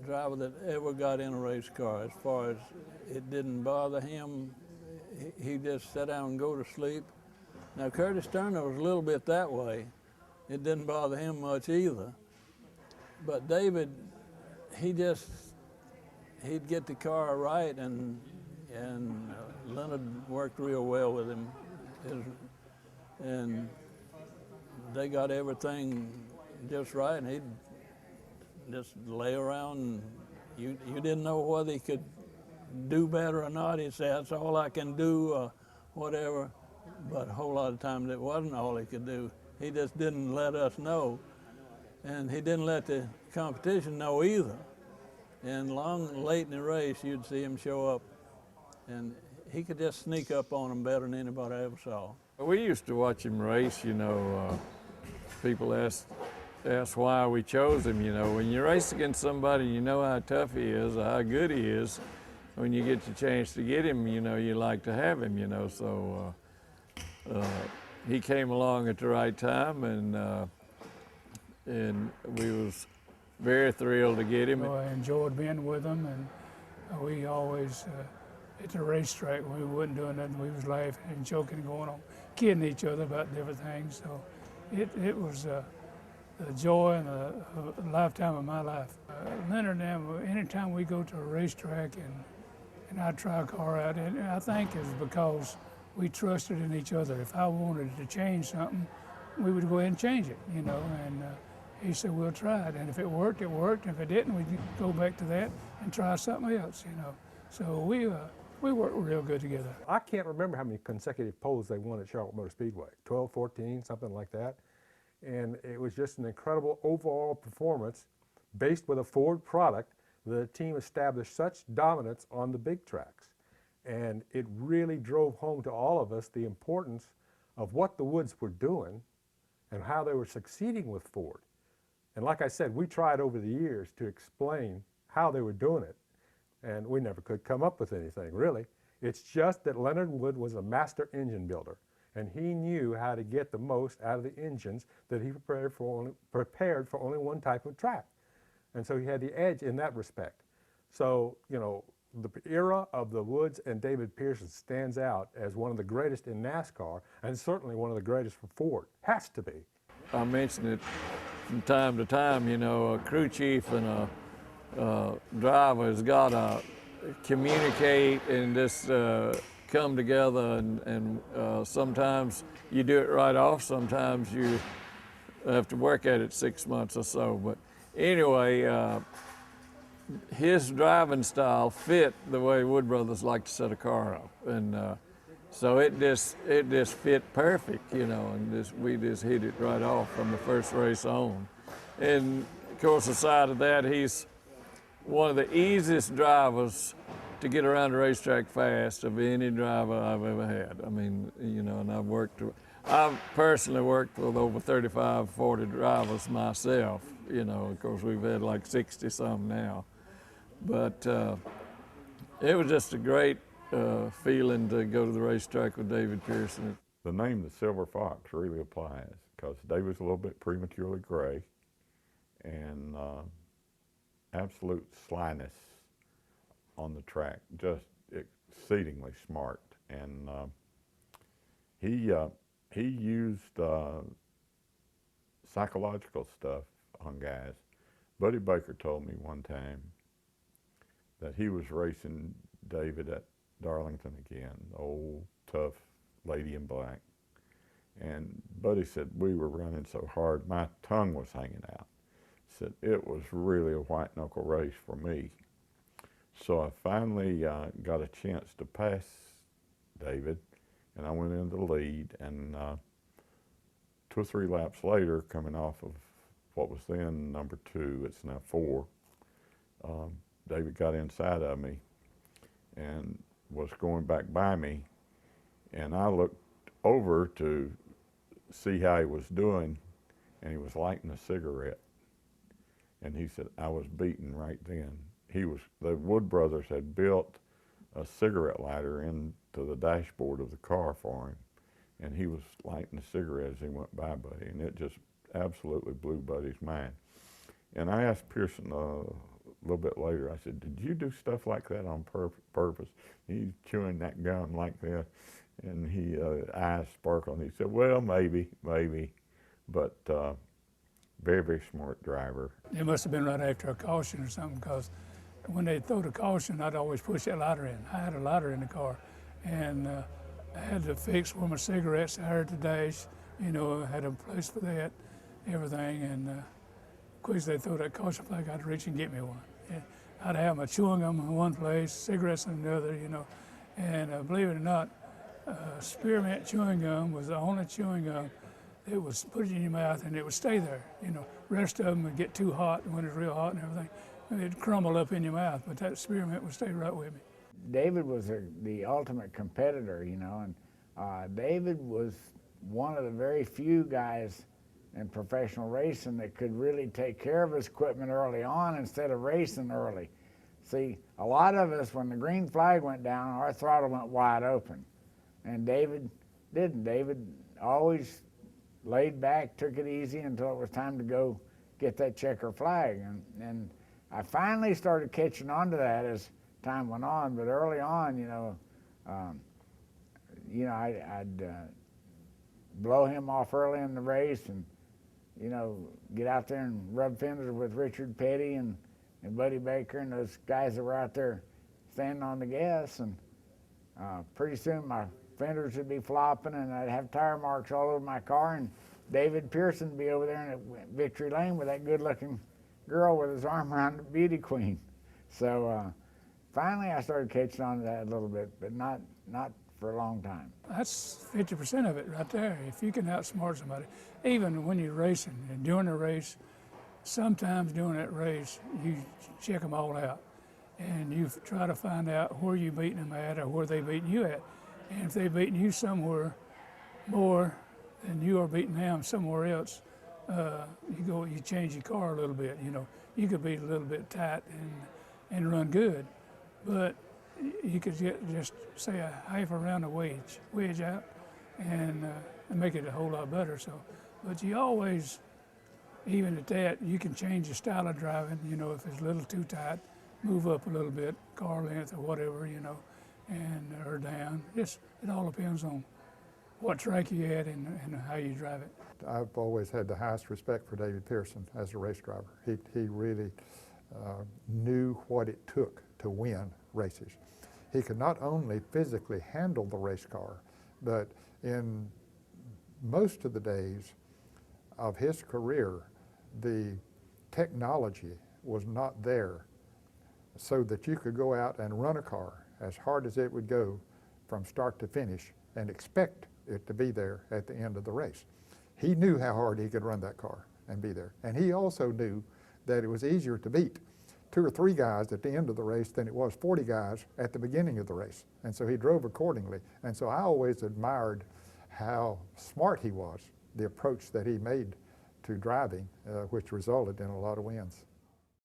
driver that ever got in a race car. As far as it didn't bother him, he just sat down and go to sleep. Now Curtis Turner was a little bit that way. It didn't bother him much either. But David, he'd get the car right, and Leonard worked real well with him, and they got everything just right, and he'd just lay around, and you didn't know whether he could do better or not. He'd say, that's all I can do, or whatever, but a whole lot of times it wasn't all he could do. He just didn't let us know, and he didn't let the competition know either. And late in the race, you'd see him show up, and he could just sneak up on them better than anybody I ever saw. We used to watch him race, people ask why we chose him, When you race against somebody, you know how tough he is, or how good he is. When you get the chance to get him, you like to have him, So he came along at the right time, and we was very thrilled to get him. So I enjoyed being with him, and we always, at the racetrack, when we wasn't doing nothing, we was laughing and joking and going on, kidding each other about different things. So it was a joy and a lifetime of my life. Leonard and I, anytime we go to a racetrack and I try a car out, and I think it's because we trusted in each other. If I wanted to change something, we would go ahead and change it, and he said, we'll try it. And if it worked, it worked. And if it didn't, we'd go back to that and try something else, So we worked real good together. I can't remember how many consecutive poles they won at Charlotte Motor Speedway, 12, 14, something like that. And it was just an incredible overall performance based with a Ford product. The team established such dominance on the big tracks. And it really drove home to all of us the importance of what the Woods were doing and how they were succeeding with Ford. And like I said, we tried over the years to explain how they were doing it, and we never could come up with anything, really. It's just that Leonard Wood was a master engine builder, and he knew how to get the most out of the engines that he prepared for only one type of track. And so he had the edge in that respect. So, the era of the Woods and David Pearson stands out as one of the greatest in NASCAR, and certainly one of the greatest for Ford. Has to be. I mention it from time to time, a crew chief and a driver has got to communicate and just come together, and sometimes you do it right off, sometimes you have to work at it 6 months or so. But anyway, his driving style fit the way Wood Brothers like to set a car up, and so it just fit perfect, and we just hit it right off from the first race on. And of course, aside of that, he's one of the easiest drivers to get around the racetrack fast of any driver I've ever had. I mean, and I've personally worked with over 35, 40 drivers myself. Of course, we've had like 60 some now. But it was just a great feeling to go to the racetrack with David Pearson. The name the Silver Fox really applies because David's a little bit prematurely gray and absolute slyness on the track, just exceedingly smart. And he used psychological stuff on guys. Buddy Baker told me one time that he was racing David at Darlington again, the old tough lady in black. And Buddy said, we were running so hard, my tongue was hanging out. Said, it was really a white knuckle race for me. So I finally got a chance to pass David, and I went in the lead, and 2 or 3 laps later, coming off of what was then number 2, it's now 4, David got inside of me and was going back by me, and I looked over to see how he was doing, and he was lighting a cigarette. And he said, I was beaten right then. The Wood brothers had built a cigarette lighter into the dashboard of the car for him, and he was lighting a cigarette as he went by Buddy, and it just absolutely blew Buddy's mind. And I asked Pearson little bit later, I said, "Did you do stuff like that on purpose?" He's chewing that gum like that, and he eyes sparkling. He said, "Well, maybe, but very, very smart driver." It must have been right after a caution or something, because when they throw the caution, I'd always push that lighter in. I had a lighter in the car, and I had to fix where my cigarettes are at the dash. You know, I had a place for that, everything, and quick as they throw that caution flag, I'd reach and get me one. And I'd have my chewing gum in one place, cigarettes in another, you know. And believe it or not, spearmint chewing gum was the only chewing gum that was put it in your mouth and it would stay there. You know, rest of them would get too hot when it's real hot and everything. It'd crumble up in your mouth, but that spearmint would stay right with me. David was the ultimate competitor, you know, and David was one of the very few guys in professional racing that could really take care of his equipment early on instead of racing early. See, a lot of us, when the green flag went down, our throttle went wide open. And David didn't. David always laid back, took it easy until it was time to go get that checker flag. And I finally started catching on to that as time went on, but early on, I'd blow him off early in the race and, you know, get out there and rub fenders with Richard Petty and Buddy Baker and those guys that were out there standing on the gas. And pretty soon my fenders would be flopping and I'd have tire marks all over my car, and David Pearson would be over there in Victory Lane with that good-looking girl with his arm around the beauty queen. So finally I started catching on to that a little bit, but not for a long time. That's 50% of it right there. If you can outsmart somebody, even when you're racing and during a race, sometimes during that race, you check them all out and you try to find out where you're beating them at or where they beating you at. And if they're beating you somewhere more than you are beating them somewhere else, you change your car a little bit. You know, you could be a little bit tight and run good, but you could just say a half a round of wedge out, and make it a whole lot better. So, but you always, even at that, you can change your style of driving. You know, if it's a little too tight, move up a little bit, car length or whatever, you know, and or down. It all depends on what track you at and how you drive it. I've always had the highest respect for David Pearson as a race driver. He really knew what it took to win races. He could not only physically handle the race car, but in most of the days of his career, the technology was not there so that you could go out and run a car as hard as it would go from start to finish and expect it to be there at the end of the race. He knew how hard he could run that car and be there. And he also knew that it was easier to beat 2 or 3 guys at the end of the race than it was 40 guys at the beginning of the race. And so he drove accordingly. And so I always admired how smart he was, the approach that he made to driving, which resulted in a lot of wins.